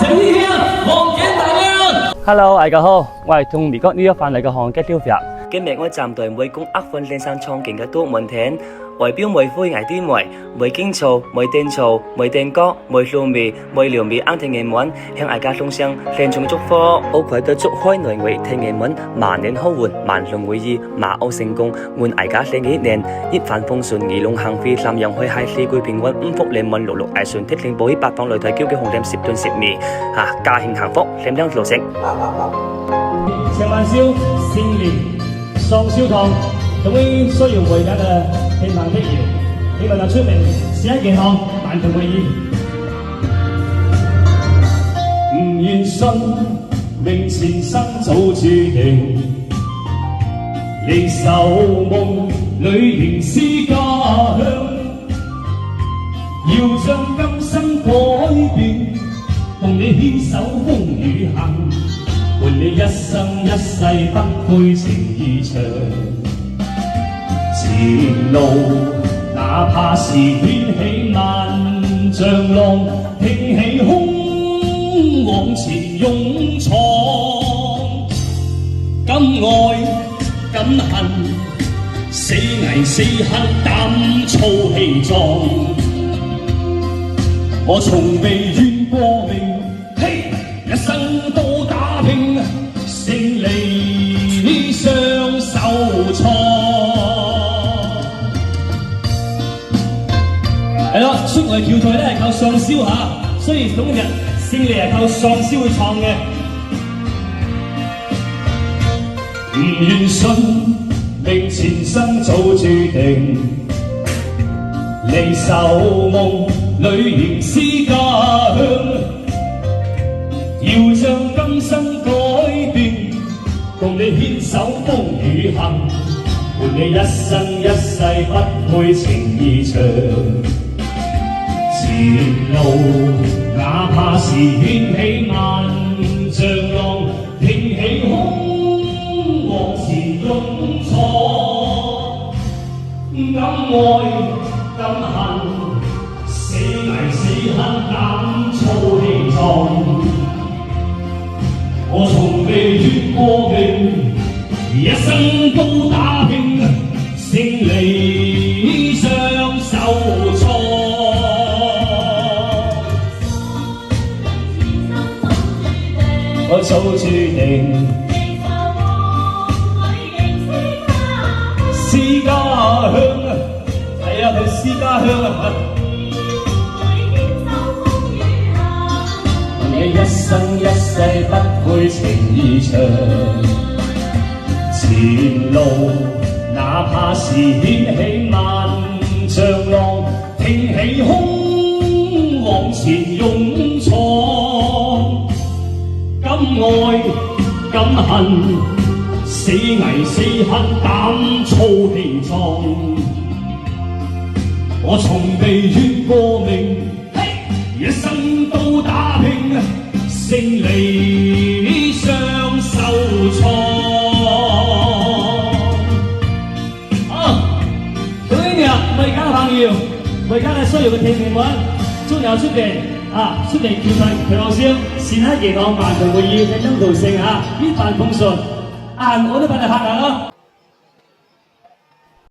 請呢啲黃景大亮。Hello，大家好，我係從美國紐約翻嚟嘅韓吉雕佛。今日我站隊每公握訓練上創建嘅都門廳，外表每灰矮啲梅，每經嘈，每電嘈，每電歌，每露味，每撩味啱聽嘅文，向大家送上獻上祝福。我佢對祝開內外聽嘅文，萬年好運，萬龍會意，馬奧成功，願大家新嘅一年一帆風順，二龍行飛，三陽開海，四季平穩，五福臨門，六六藝順，鐵定保起八方擂台，叫紅臉，十頓十味，家慶幸福，靚靚路成。陳萬少新年雙燒湯，仲會需要回家嘅慶幸的謠，你問下出名，身體健康，萬同會意。唔願信命前生早注定，離愁夢裏仍思家鄉，要將今生改變，同你牽手風雨行。伴你一生一世不悔情意長，前路哪怕是掀起萬丈浪，挺起胸往前勇闖，敢愛敢恨，死危死恨，膽粗氣壯，我從未怨過命，嘿，一生都打拼，勝利雙手創。係咯，出外跳台咧係靠上燒嚇，雖然今日勝利係靠上燒去創嘅。唔願信命前生早注定，離愁夢裏仍思家鄉。要將今生改變，共你牽手風雨行，伴你一生一世不悔情意長。前路哪怕是掀起萬丈浪，挺起胸往前勇闖，敢愛敢恨，死危死恨，膽粗氣壯。我從未怨過命，一生都打拼，勝利雙手創。我早注定，思家鄉，係啊，佢思家鄉啊！一生一世不悔情意長，前路哪怕是掀起萬丈浪，挺起胸往前勇闖，敢愛敢恨，死危死恨，膽粗氣壯，我從未怨過命，一生都打拼，勝利雙手創。咁呢日為家朋友，為家需要嘅聽眾們，中有出嚟出嚟叫佢陪我笑，善克健康，萬同會意，慶祝到成一帆風順，我都幫你拍下咯。